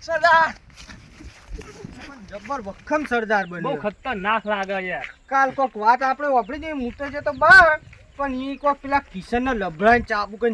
સરદાર જબર વખમ સરદાર બન્યો. બહુ ખતરનાક લાગે યાર. કાલ કોક વાત આપણે વાપરી દઈએ હું તો જતો બહાર પણ ઈ કોક પેલા કિશન ને લબડાઈને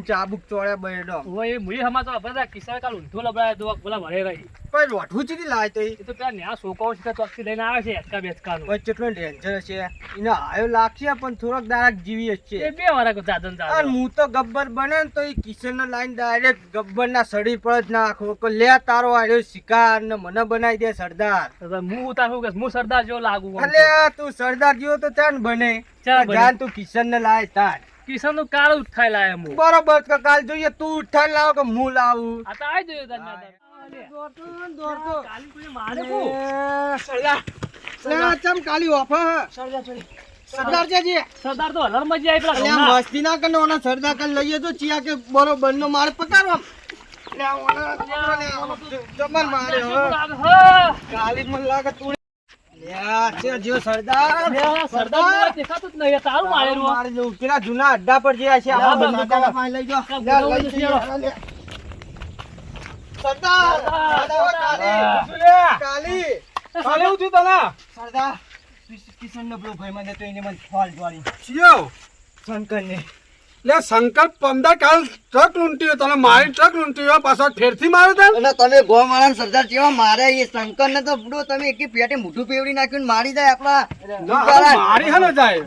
ચાબુક ચોળ્યા બેડો ઓય એ મુઈ હમા તો બધા કિસ્સા કાલ ઊંધો લબડાય તો બોલા ભરે રહી. પણ રોઠું ચીથી લાય તો એ તો પેલા ન્યા સોકાઓ છે ચોકથી લઈને આવે છે એચકા બેચકાનું. પછી કેટલો ડેન્જર છે એને આયો લાગશે પણ થોડોક દારાક જીવી જ છે. એ બે વાળા કો દાદન અને દાદન. હું તો ગબ્બર બને ને તો એ કિશન ને લાઈન ડાયરેક્ટ ગબ્બર ના શરીર પર જ નાખો કે લે તારો આર્યો શિકાર ને મને બનાવી દે સરદાર. હું ઉતારું કે હું સરદાર જેવો લાગુ. અલે તું સરદાર જેવો તો ચાન બને જાન તું કિશન ને લાય તાર કિશન નું કાળ ઉઠાઈ લાય હું. બરોબર કે કાલ જોઈએ તું ઉઠાઈ લાવ કે હું લાવું. આ તો આઈ જોયો તને દોડતો કાલી કોઈ મારે કો. સરદાર ચમ કાલી ઓફા સરદાર છે સરદાર તો હલર માં જ આવી પેલા અલ્યા ઘઉંના. મસ્તી ના કરનો ઓના સરદાર કન લઈએ તો ચિયા કે બરોબર નો માર પકારવા જમન મારે હા. કાલી મન લાગે તું લ્યા છે જો સરદાર સરદાર તો દેખાતું જ નહીં. તારું મારેલું. મારી જો પેલા જૂના અડ્ડા પર જે છે આ બંદૂક માં લઈ જો સરદાર કાલી કાલી ઉઠી તને સરદાર કિશન નો પેલો ભાઈ મને તો એને મને ફોલ જોડી ચિયો શંકર ને લે શંકર 15 કાલ ટ્રક લૂંટ્યો તને મારી ટ્રક લૂંટ્યો પાછો ફેરથી માર્યો તને. અને તમે ગોમાળા સરદાર કેવા મારે એ શંકર ને તો બુડો તમે એકી પેટે મોઢું પેવડી નાખ્યું ને મારી જાય આપણા ના, મારી હે ને જાય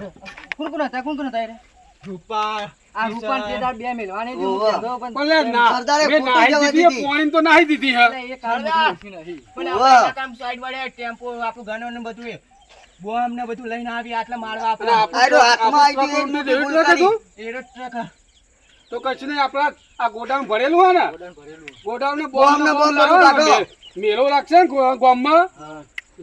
કોણ હતા રે રૂપા આ રૂપાન તે દાડ બે મેલવાની હતી ઓહો. હું કહેતો પણ પણ લે ના સરદારે મેં ખોટી નાહી જવા દીધી દીધી. પોણી તો નાહી દીધી હે એ કામ નથી નહીં પણ ઓહો. આપણે કામ સાઈડ વાળે ટેમ્પો આપણું ગનો ને બધું એ બોમ ને બધું લઈને આવી આટલા મારવા અને આપણે આયરો હાથમાં આવી ગયું, આપણું એક ટ્રક બોલ લૂંટ્યું હતું? એરો ટ્રક તો કશું નહીં આપણા આ ગોડાઉન ભરેલું હોય ને ગોડાઉન ને બોમ્બ ને બોમ્બ બધું કાઢો. મેલો રાખશે ને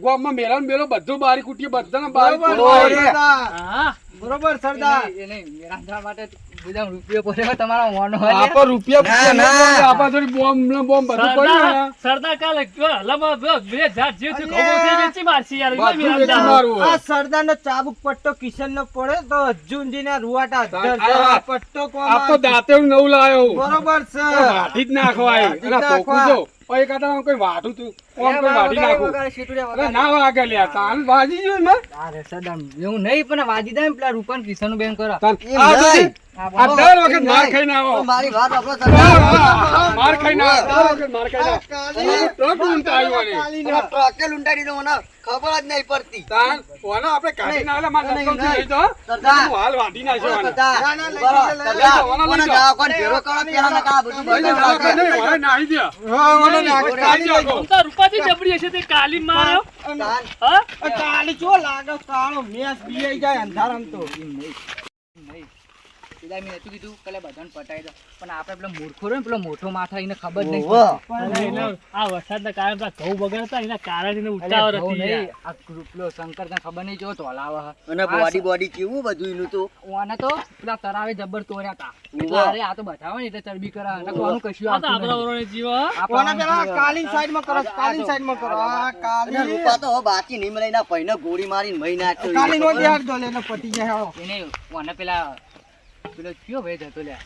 ગામમાં મેલો ને મેલો બધું બારી કુટીએ બધાને બારી બરોબર કુટવા સરદાર. હા. બરોબર સરદાર એ નહીં મેરાંધા માટે બધા રૂપિયો પડ્યો તમારા મોનો હોય આપો રૂપિયા ના, ના. આપા થોડી બોમ્બ ને બોમ્બ બધું પડ્યું ને સરદાર કાલે કયો હલમાં બે જાત જીવ છે ખોબો થી વેચી મારસી યાર. બધું વેચી મેરા મારવું હોય. આ સરદાર નો ચાબુક પટ્ટો કિશન નો પડે તો અર્જુનજી ના રૂવાટા આ પટ્ટો આ તો દાંતે નવું લાયો બરોબર છે વાઢી જ નાખવાય વાઢી જ એના નાખવા. પોકું જો પછી કાંટા કોઈ વાઢું તું ઓમ કોઈ વાઢી નાખું અરે ના વાગે લ્યા તાન વાજી જો એમાં અરે સરદાર એવું નહીં પણ વાજી દે ને પેલા રૂપાન કિશન બેન કરો તાન એમ આ તો નહીં. આ દર વખત માર ખાઈને આવો મારી વાત આપણો હા, હા, માર ખાઈને આવો દર વખત માર ખાઈને આવો કાલી ટ્રક ઊંટા આવ્યો ને કાલીના ટ્રકે લૂંટાડી દો મને ખબર જ નહીં પડતી તાન ઓને આપણે કાઢી ના આલે માર નહીં, લખમ નહીં. લઈ તો સરદાર. હું હાલ વાઢી નાખ્યો આને. સરદાર. ના, ના, લઈ બરો, જા, લઈ સરદાર. જા. ઓને લઈ કોને જા. જાઓ, કોને ભેરો કરો, પેલા ને કા બધું લઈ જા, બધા દવાખાને નહીં, ઓને નાહી દે હા મને લાગે ઓને કાલી નાહી દે. તો રૂપાથી જબરી હશે તે કાલી માર્યો. તાન. હા. કાલી ચો લાગે કાળો મેસ બીઆઈ જાય અંધારામ તો પેલા મેં નતું કીધું પેલા બધાને પટાઈ દો પણ આપણે પેલો મૂર્ખો રહ્યો ને પેલો મોટો માથા એને ખબર નહીં ઓહો. અને એને આ વરસાદના કારણે પેલા ઘઉં બગડતા એના કારણે એને ઉતાવળ અલ્યા, ઘઉં હતી નહીં, યાર. આ પેલો શંકર તને ખબર નહીં જો તોલાવા હે. અને બોડી બોડી કેવું બધું એનું તો ઓને તો પેલા તરાવે જબર તોડ્યા તા ઉવ્વ. અરે આ તો બતાવે ને એટલે ચરબી કરે અને કોનું કશું આ તો આવતું આપણા નહીં. વરોને જીવ હો. કોના પેલા કાલી સાઈડ માં કરો કાલી સાઈડ માં કરો આ અને કાલી રૂપા તો હવે બાકી નહીં મળે એના ભાઈને ગોળી મારીને મહી નાખ્યો કાલી નો દેખ દો લેને પટી જાય આવો. એને ઓને પેલો કયો ભાઈ જતો લ્યા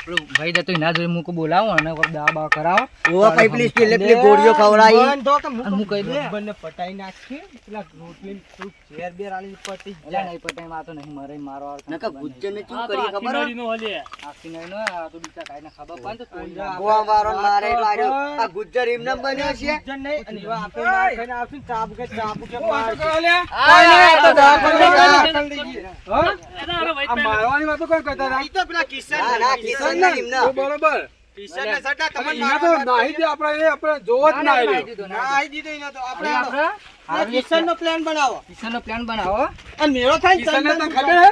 પેલો ભાઈ જતો એના જોડે મૂકો બોલાવો અને કોક દવા બવા કરાવો ઓવા ભાઈ પેલી પેલી પેલી ગોળીઓ ખવડાવી બંધ તો કે અને હું કહી દઉં. બંને પટાઈ નાખી પેલા રોટલી તું ઝેર બેર આલી પટી એટલે જાય નહીં પટાઈ માં તો નહીં મરે મારો નકા ગુજ્જરને શું આ તો કરી આખી ખબર હે? નળીનો હલે. આખી નહીં નો આ તો બીજા કાંઈ ને ખબર પડે ને તો તોડી નાખે. ગોવા વાળો મારે એટલે આર્યો. આ ગુજ્જર એમને બન્યો છે ગુજ્જર નહીં અને એવા આપણે માર ખાઈને આવશું ને ચાબુકે માર કરો લ્યા. કોઈ નહીં, આ તો દવાખાને હા? દાખલ થઈ ગઈ. હા? એના હારે વૈદ આ પહેલા. મારવાની વાતો કોઈ કરતા હતા? ઈ તો પેલા કિશન ના ના કિશન ને એમને તો બરોબર કિશન ને સટા અને તમને એના તો નાહી દે આપણે એ આપણે જોવો જ ના નાહી આવ્યો. દીધો, ના નાહી આઈ દીધો એને તો દીધો. આપણે આપણે કિશન નો પ્લાન બનાવો કિશનનો પ્લાન બનાવો અને મેળો થાય ને કિશનને તને શંકર ખબર હે?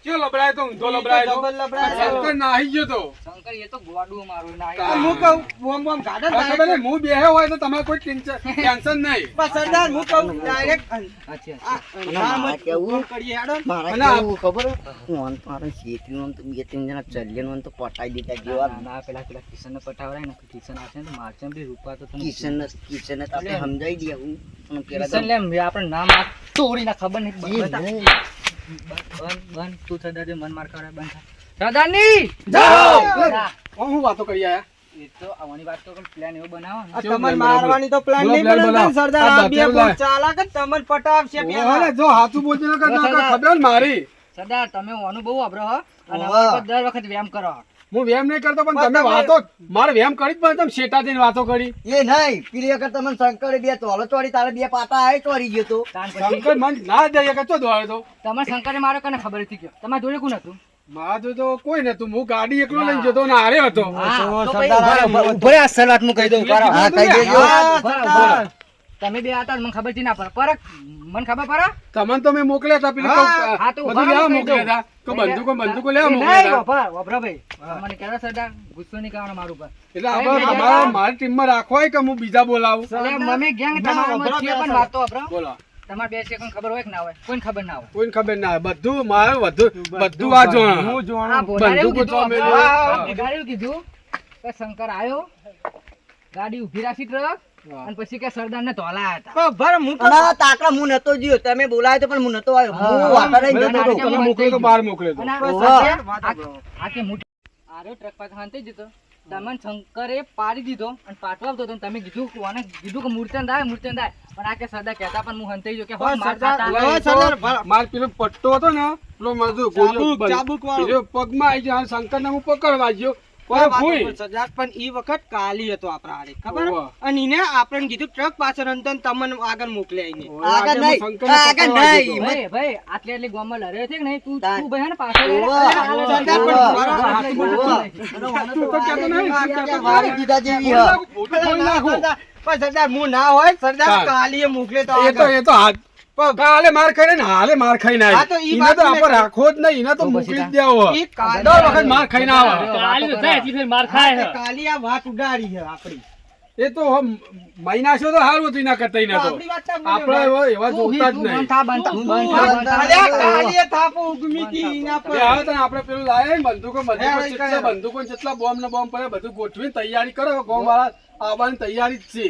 ચિયો લબડાયો તો ઊંધો લબડાયો તો? ડબલ લબડાયો. શંકર નાહી ગયો તો. શંકર એ તો ગોડું મારું ના હા. હું કહું બોમ બોમ કાઢે ને આ ખબર હે? direct. હું બેહ્યો હોય તો તમારે કોઈ ટેન્શન નહીં. બસ સરદાર હું કહું ડાયરેક્ટ અચ્છા મારે કેવું? કરીએ હેડો ને. મારે અને આ- કેવું ખબર હે? હું મારે શેઠીનું તો બે ત્રણ જણા ચલ્યાનું તો પટાઈ દીધા જેવા ના પેલા કિશનને પટાવરાય ને કિશન આવશે ને તો મારશે ને બી રૂપા તો તને કિશન તો આપણે સમજાઈ દે હું પણ પેલા કિશન લે આપણે નામ આ તોડી ના ખબર નહીં તો- બંધ તું થતા દે મન માર કરે બંધ થા સરદારની જાઓ. હું વાતો કરી આયા એ તો આવવાની વાત તો પ્લાન એવો બનાવો ને આ કેવો તમને plan મારવાની તો પ્લાન બોલો નહીં plan બને બનાવો. સરદાર આ આ બે દાંતેલું બહુ લાય. ચાલાક જ તમને પટાવશે ઓહો, પેલા. જો હાથું બોલજો ને કે ખબર ને મારી સરદાર તમે ઓનું બહુ વાપરો હો અને ઓહો. અમારી પર દર વખત વ્યાયામ કરો. હું વેમ નહીં કરતો પણ પણ તમે તમે- વાતો મારે વેમ કરી જ પણ તમે શેટા થઈને વાતો કરી એ નહીં પેલી વખત તમને શંકરે બે તોલો ચોરી તારે બે પાટા આય ચોરી ગયો તો તાન પછી શંકર મન ના દઈએ કે ચો દોડે તો તમારે શંકરે મારો કને ખબર હતી ગયો તમારે જોડે કોણ હતું? મારા જોડે તો કોઈ નતું હું ગાડી એકલો લઈને જતો ને હારે હતો હા, તો પછી સરદાર ઉભા- ઉભા રહો, અસલ વાત હું કહી દઉં. ઉભા રહો. હા કહી દેજો હા, ઉભા રહો, સરદાર. ઉભા રહો. તમે બે હતા મને ખબર થી ના પડે પરક મને ખબર પડે તમને તો મેં મોકલ્યા હતા પેલી હા, હા, તો બધું ઉભા લેવા રહો, મોકલ્યા હતા તો બંદૂકો લેવા એ મોકલ્યા નહીં, હતા વભરા ભાઈ મને કહેતા સરદાર ગુસ્સો નહીં કરવાનો મારું પર એટલે આપણે અમારા મારી ટીમમાં રાખવા હોય કે હું બીજા બોલાવું એટલે મમ્મી ગેંગ ના, તમારામાં વભરા છે પણ બેસો. વાત તો વભરા. બોલો તમારે બે સેકન્ડ ખબર હોય કે ના હોય કોઈને ખબર ના હોય. કોઈને ખબર ના હોય બધું મારે બધું આ જોવાનું હું આ જોવાનું. ભોલાએ એવું બંદૂકો કીધું, તો અમે હા, જો. ભોલાએ એવું કીધું કે શંકર આવ્યો ગાડી ઊભી રાખી ટ્રક અને પછી કે સરદાર ને ધોલાયા હતા. પણ ભર હું તો અને આ તાકડા હું નતો જ્યો તમે બોલાયો તો પણ હું નતો આવ્યો હું વાટા લઈને જતો હતો. તમે મોકલ્યો તો બહાર મોકલ્યો તો અને આ ઓહો. સરદાર વાત આ- સાંભળો. આ કે મોટી આર્યો ટ્રક પાસે હાંતી દીધો તમને શંકરે પાડી દીધો અને પાટો આપતો હતો અને તમે કીધું કોને કીધું કે મૂર્છન થાય પણ આ કે સરદાર કહેતા પણ હું હંતાઈ ગયો કે હોત માર સરદાર, ખાતા. હવે સરદાર, ભર. માર પેલો પટ્ટો હતો ને પેલો મજદૂર ગોળીઓ ચાબુક, ચાબુક વાળો. પેલો પગમાં આવી ગયો શંકર ને હું પકડવા ગયો કોઈ પણ વાત ભૂઈ. નહીં, સરદાર, પણ ઈ વખત કાલી હતો આપણા હારે, ખબર ઓહો. અને ઈને આપણને કીધું ટ્રક પાછળ હતો ને તમને આગળ મોકલ્યા ઈને. આગળ આજે નહીં, હું શંકરને આગળ પકડવા નહીં. ગયો. ભાઈ ભાઈ આટલી આટલી ગામમાં લડ્યો છે કે નહીં તું તાન. તું ભાઈ હે ને પાછળ ઓહો. લડ્યો. સરદાર, પણ ઓહો. મારો હાથ ઓહો. બોલો. તું તો કહેતો નહીં, તું કહેતો નહીં. વાળી દીધા જેવી બોલી હ. નાખું, મોઢું બોલી નાખું. સરદાર, પણ સરદાર હું ના હોય સરદાર તાન. કાલીએ મોકલે તો એ તો આગળ. એ તો હાથ કાલે માર ખાઈને ને હાલે માર ખાઈને હા, આવી. તો ઈ એને વાત તો મેં આપણે કીધી. રાખવો જ નહીં એને તો તો પછી મોકલી જ તાન. દેવો ઈ કાલી- દર વખત માર ખાઈને આવે કાલી તો જાય હજી ફેર માર ખાય હા, છે. તે કાલી આ વાત ઉડાડી છે આપણી. એ તો હમ મહિના છે તો સારું હતું એના કરતા એને તો આપણી વાત ના બોલ્યો આપણે ભાઈ. એવા તું જોતા જ તું નહીં બંધ થા, બંધ થા, તું બંધ થા, બંધ થા. અલ્યા, કાલીએ થાપો ઉગમી હતી એના પર. એ હવે તને આપણે પેલું લાયા ને બંદૂકો હે, કેટલા કયા? બંદૂકો ને કેટલા બોમ્બ ને બોમ્બ પડે બધું ગોઠવીને તૈયારી કરો ગોમ વાળા આવવાની તૈયારી જ છે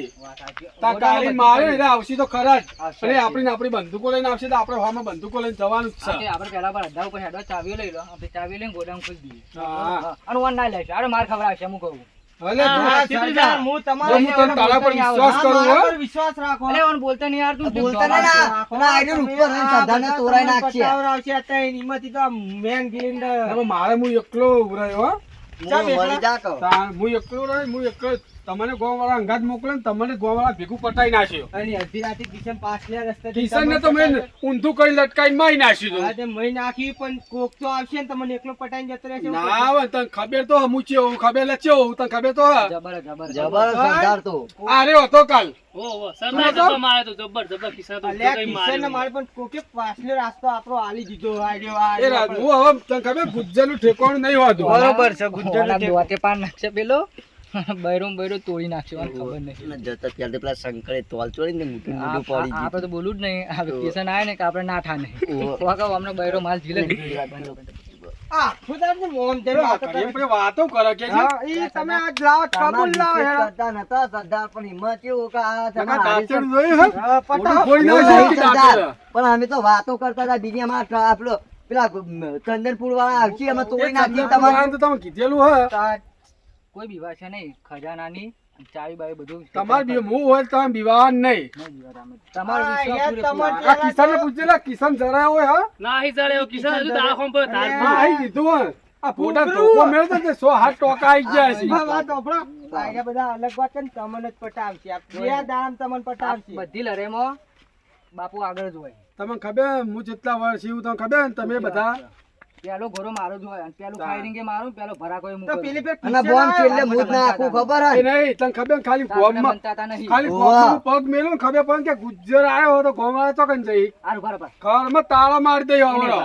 તા કાલી મારે એટલે આવશે તો ખરા જ આવશે, અને આવશે. આપણી બંદૂકો લઈને આવશે તો આપણે હવામાં બંદૂકો લઈને જવાનું જ હા, છે તે આપણે પહેલા પર અડધા ઉપર હેડો ચાવીઓ લઈ લો આપણે ચાવીઓ લઈને ગોડાઉન ખોલી દઈએ હા. હા, અને વન ના લેશે અરે માર ખબર આવશે હું કહું ભલે તું હા, સીધી સરદાર, જા. હું તમારા હું તને તારા પર વિશ્વાસ હા, કરું મારા હો પર વિશ્વાસ રાખો. અરે ઓન બોલતા નહીં યાર તું બોલતા નહીં ના. અને આઈડિયો ઉપર રહીને સરદારને તોરાઈ નાખશે. પટાવરાવશે અત્યારે એમાંથી તો આ મેન ગિલિન્ડર. હવે મારે હું એકલો રહ્યો હો ચાલ, હું વળી જા કહું. હું એકલો રહ્યો હું એકલો તમને ગોમ વાળા અંગાત મોકલે ને તમને ગોમ વાળા ભેગું પટાઈ નાખ્યો અને અડધી રાતે કિશન પાછલા રસ્તેથી કિશન ને તો તમને મેં ઊંધું કરી લટકાઈ મારી નાખ્યું હા, તે મહી નાખી પણ કોક તો આવશે ને તમને એકલો પટાઈને જતો રહેશે. ના આવે તને ખબર તો હમું ચેવું ખબર લે ચેવું તને ખબર તો હે. જબર જબર જબર સરદાર તો આ રહ્યો હતો કાલ ઓહો, સરદાર જબ્બર મારે તો જબ્બર કિસ્સા તો અલ્યા, કઈ કિશનને માર્યો. મારે પણ કોકે પાછલો રાસ્તો આપણો આલી દીધો. આડ્યો, એ આડ્યો રાત આપણે. હું હવે તને ખબર ગુજ્જરનું ઠેકાણું નહીં હોતું બરોબર છે, ગુજ્જરનો ઓલા ટેકો. દોતે પાર નાખશે પેલો બૈરો બૈરો તોડી નાખશે મને ખબર નહીં અને જતા પહેલા તો પેલા શંકરે તોલ ચોરીને મોટું મોટું પડી ગયું. આપણે તો બોલવું જ નહીં આ કિશન આવે ને કે આપણે ના ઠાને ઓહો. વાગો અમને બૈરો માલ ઝીલે આ, ખુદા ને મોમ તે વાતો કરે. આપણે વાતો કરે કે છે. હા, ઈ તમે આજ લાવો, કબૂલ લાવો હેડો. કરતા નતા સરદાર પણ હિંમત એવું કે આ તમે તમારા દાંતેડું જોયું હે? હા, પટાવો. મોઢું ફોડી એવું નાખ્યું નહીં કે સરદાર. દાંતેડા? પણ અમે તો વાતો કરતા હતા બીજી અમારા આપણો પેલા ચંદનપુર વાળા આવશે અમે તોડી નાખી એ તમારે તો તમે કીધેલું હે કોઈ બીવા છે નહીં ખજાનાની ચાવી બાવી બધું તમારે બી હું હોય તો તમે વિવાહ નહીં નહીં બીવા તમે. તમારો હા, વિશ્વાસ યાર, પૂરેપૂરો. તમારે- આ કિશન ને પૂછેલા કિશન જરા હોય હા નાહી જડે એવું કિસ્સા હજુ તો આંખો પર ધાર હા આઈ દીધું હે આ ફોટા ટોકો મેળતો તે 100 ટોકા આઈ ગયા છે હા, વાત સાંભળો. આ બધા અલગ વાત છે ને, તમને જ પટાવશે. આ બે દાડામાં તમને પટાવશે. બધી લડેમાં બાપુ આગળ જ હોય તમને ખબર હું જેટલા વર્ષ છું તમને ખબર ને તમે બધા પેલો ઘોડો મારો જ હોય અને પેલું ફાયરિંગ એ મારું પેલો ભરાકો એ તો મૂકો પેલી ફેર અને કિશન બોમ્બ છે આવ્યો. એટલે મુજ ના આખું ખબર એ હે નહીં તને ખબર ને ખાલી આપણે ગોમમાં બનતા હતા નહીં ખાલી ઓવા. ગોમમાં પગ મેલું ને ખબર પડે કે ગુજ્જર આવ્યો હોય તો ગોમ વાળા તો કઈ જઈ હારું બરાબર ઘરમાં તાળા મારી દઈ આવડો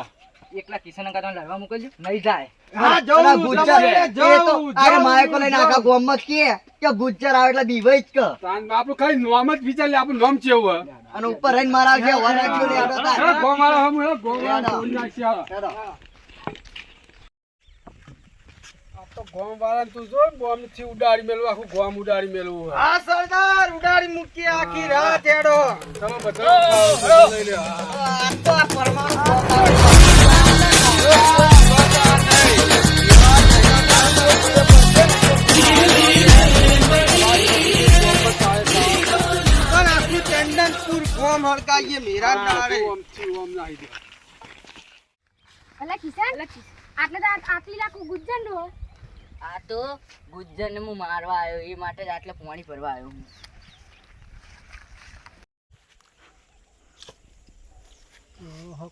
એકલા કિશન અંકા તમે લડવા મોકલજો નહીં જાય હા, અને જવું, ગુજ્જર તમારે એ તો જવું, અરે જવું, માયકો લઈને આખા જવું. ગામમાં કે ગુજ્જર આવે એટલે બીવાય જ કે આપણું ખાલી નોમ જ વિચાર લે આપણું નોમ ચેવું હે અને ઉપર રહીને મારા જે વરાગ્યો ને હેડો તાર. અરે ગોમ વાળા હમ હે ગોમ વાળા હેડો. તોડી નાખશે હાલો. હેડો. આ તો ગોમ વાળા તું જો બોમ્બ થી ઉડાડી મેલું આખું ગોમ ઉડાડી મેલું હે. હા, સરદાર ઉડાડી મૂકી આખી રાત હેડો. તમે બધા લઈ લે હા. આ તો આ પરમાણુ અલા કિશન આટલે તો આટલી લાખ ગુજ્જર નો આ તો ગુજ્જરને હું મારવા આવ્યો એ માટે જ આટલે પાણી ભરવા આવ્યો હું.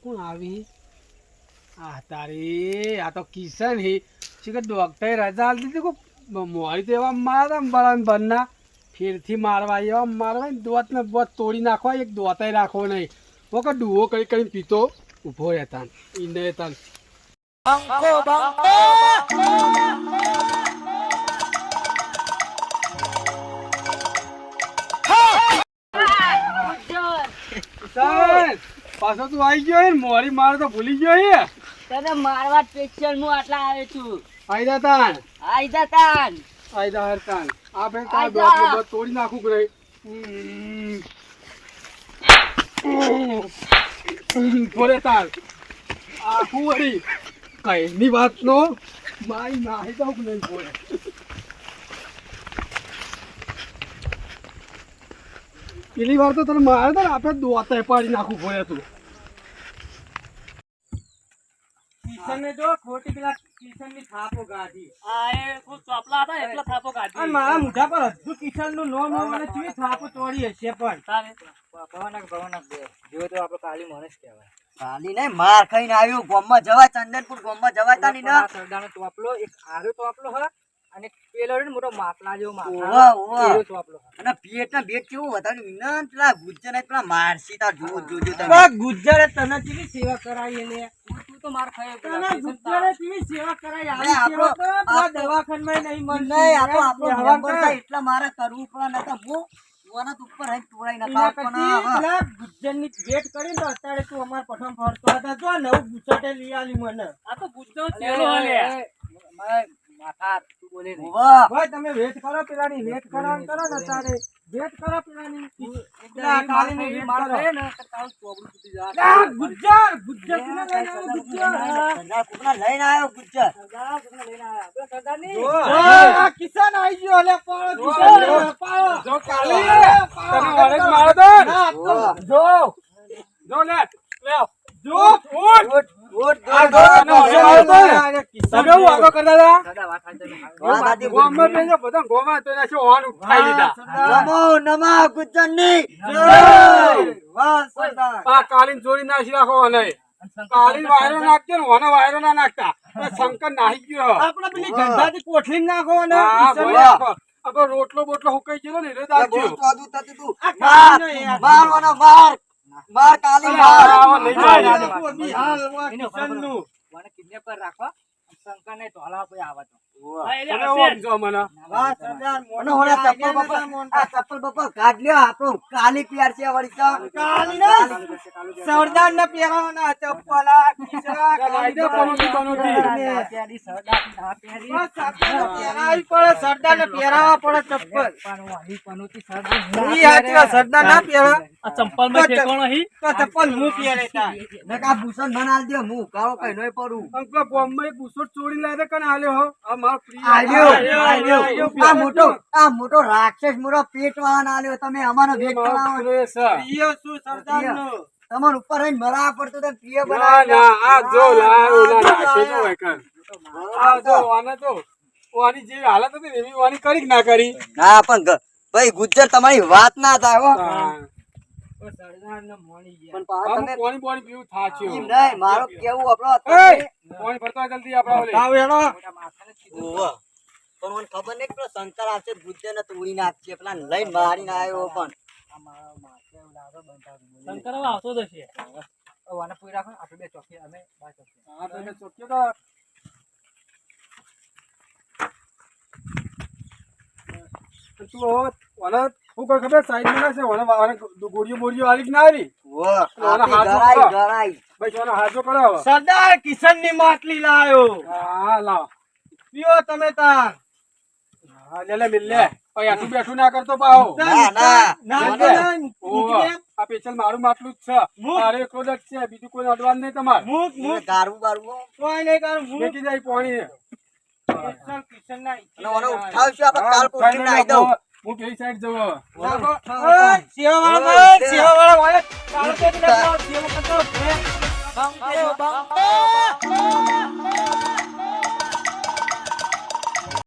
કોણ આવી આ તારી આ તો કિશન હી છે કે ડોક્ટરે રજા આલી દીધી કો મોરી તો એવા મારા બરાબર બરના ફેરથી મારવા એવા મારવા ને દોત ને બોત તોડી નાખવા એક દોતાય રાખવો નહીં ઓકે ડૂવો કરી કરીને પીતો ઊભો રહેતા ઈંડે રહેતા પાછો તું આવી ગયો ને મોરી મારે તો ભૂલી ગયો હે તને મારવા સ્પેશિયલ હું આટલા આવ્યો છું. આયદા તાન આઈદા તાન આયદા હર તાન આ ફેર તાર આયદા. દોત ને બોત તોડી નાખું કરે બોલે તાર આખું વળી કઈ ની વાત નો મારી નાહી દઉં નહીં બોલે પેલી વાર તો તને મારે તો આપણે દોતાય પાડી નાખું પડે તું કિશનને જો ખોટી પેલા કિશનની થાપો ગાધી આ એ કોઈ ચોપલા હતા એટલા થાપો કાઢી અને મારા મોઢા પર હજુ કિશનનું નામ ન મને કેવી થાપો ચોરી હશે પણ તારે ભવનક બે જો તો આપણો કાલી માણસ કહેવાય. કાલી નહીં માર ખાઈને આવ્યો ગોમમાં જવાય ચંદનપુર ગોમમાં જવાય તા નહીં ના સરદારનો ટોપલો એક આરો ટોપલો હ અને પેલો ને મોટો માટલા જેવો ઓવા, માટલા ઓવા. એવો ટોપલો હ. અને ભેટના ભેટ કેવું બતાવ્યું વિનંત પેલા ગુજ્જર ને પેલા મારસી તાર જોજો તમે પણ ગુજ્જરે તને કેવી સેવા કરાવી એને તું તો માર ખાયો તને પેલા ગુજ્જરે કેવી સેવા કરાવી અરે આવી આપણો- સેવા તો પેલા આપણો- દવાખાનામાં નહીં મળતી નહીં આપણો વ્યવહાર મેમ્બર કર. થાય એટલા મારે કરવું પડે નતા હું વનત ઉપર હઈ તોડાઈ એના નતા કરતી પણ પેલા ગુજ્જરની ભેટ કરીને તો અત્યારે તું અમાર પઠાણ ફરતો હતા જો નવું ગુજ્જરે લઈ આલી મને આ તો ગુજ્જો ચેલો હલે માથા તું બોલે નહીં. ઓવા ભાઈ તમે વેટ કરો પેલાની વેટ કરો ને અત્યારે વેટ કરો પેલાની પેલા કાલીની કાલીની વેટ માર કરો. ખાય ને તો તારું ચોબડું તૂટી જાય. આ ગુજ્જર ગુજ્જર કોને લઈને આવ્યો ગુજ્જર સરદાર કુકના લઈને આવ્યો ગુજ્જર સરદાર તમને લઈને આવ્યા. પેલા સરદારની આ કિશન આઈ ગયો લે પાડો કિશન પાડો જો કાલી તને વળે જ મારે તો ના તો જો જો લે લે જો ઓટ ઓટ આ જો તને વળે મારે તો તમે હું આગો કરતા હતા સરદાર વાત થાય તમે. વાત આથી ગોમમાં બેસો બધા ગોમાં તો એના શું ઓન ઉઠાઈ લીધા નમો નમઃ ગુજ્જરની વાહ સરદાર આ કાલીન ચોરી નાખી રાખો અને કાલીન વાયરો નાખજો ને ઓનો વાયરો ના નાખતા આ શંકર નાહી ગયો આપણે પેલી ગંધાથી કોઠલી નાખો ને હા કિશન બોલે આપો આપણો રોટલો બોટલો હુકાઈ ગયો ને રે દાજો બોલ તો આદુ તતું તું આ માર કાલીનો યાર. માર વાના માર માર કાલી માર આવો લઈ આ જાય યાર, કોબી હાલ વા કિશનનું. મને કિડનેપ કરી રાખો શંકરને ઢોલા કોઈ આવે તો હા, એટલે તમે હશે. ઓમ જો મને વાહ સરદાર અને હોળા ચપ્પલ બપ્પલ આ ચપ્પલ બપ્પલ કાઢ લ્યો આપણો કાલી પ્યાર છે વળી તો કાલીના સરદારને પહેરાવાના ચપ્પલ આ કિશના લાઈ દે પનોતી પનોતી પેરી સરદાર ના પેરી બસ સરદારને પહેરાવી પડે સરદારને પહેરાવા પડે ચપ્પલ પણ વાહી પનોતી સરદાર ઈ હાચી વાત, સરદાર ના પહેરા આ ચંપલમાં ઠેકાણો હી તો ચપ્પલ હું પહેરે તા નકા ભૂષણ બનાલ દે હું કાળો કઈ નઈ પડું અંકલ બોમ્બે એક બુસોટ ચોરી લાવે કને આલ્યો હો આ મારો પ્રિય આલ્યો આલ્યો. આલ્યો આ મોટો રાક્ષસ મોટો પેટ વાળા આલ્યો તમે અમારો ભેટ મારો કરાવો પ્રિય છે. પ્રિય શું સરદારનો તમાર ઉપર રહીને મરા પડતો તો પ્રિય ના બનાવી ના આ જો લાયો ના છે જો એકન આ જો આને તો ઓની જે હાલત હતી ને એવી ઓની કરી કે ના કરી ના પણ ભાઈ ગુજ્જર તમારી વાત ના થાય હો હા. સરદારને મળી ગયા પણ પાછા આમ તમે કોની બોની પીવું થાચ્યો એમ નહીં મારો કેવું આપણો એ કોની ફરતો જલ્દી આપડા ઓલે આવ એનો ઓવા. પણ મને ખબર નહીં પેલો શંકર આવશે ગુજ્જર ને તોડી નાખશે પેલા લઈને મારીને આવ્યો પણ શંકર હવે આવતો જ હશે. વાને પૂરી રાખો આપણે બે ચોકી અમે બાર ચોકી હા તો એને ચોક્યો તો તું હવે ઓને શું કર ખબર સાઈડ માં છે ઓને ઓને ગોળીઓ બોળીઓ આલી કે ના આલી ઓવા. ઓલા આપી હાથમાં ગરાઈ પકડ. ગરાઈ ભાઈ ઓને હાજો કરાવો સરદાર કિશનની માટલી લાયો હા લાવ પીઓ તમે તાર હા લે લે મિલ લે ભાઈ આટલું બેઠું ના કરતો પાહો ના ના ના લે. તો ના, ઓવા. આ પેશલ મારું માટલું જ છે મુક. તારે એકલો જ છે બીજું કોઈ અડવાન નહીં તમારે મુક તમે મુક ગારું બારું કોઈ નહીં કરું મુક બેટી જાય પાણી કિશનના અને મને ઉઠાવશું આપણે કાલ હા, કોઠી નાઈ દઉં હું પેલી સાઈડ જવું હવે. સેવાવાળા સેવાવાળા ચાલો તો જ લેતા આવો, સેવા કરતો. બાપા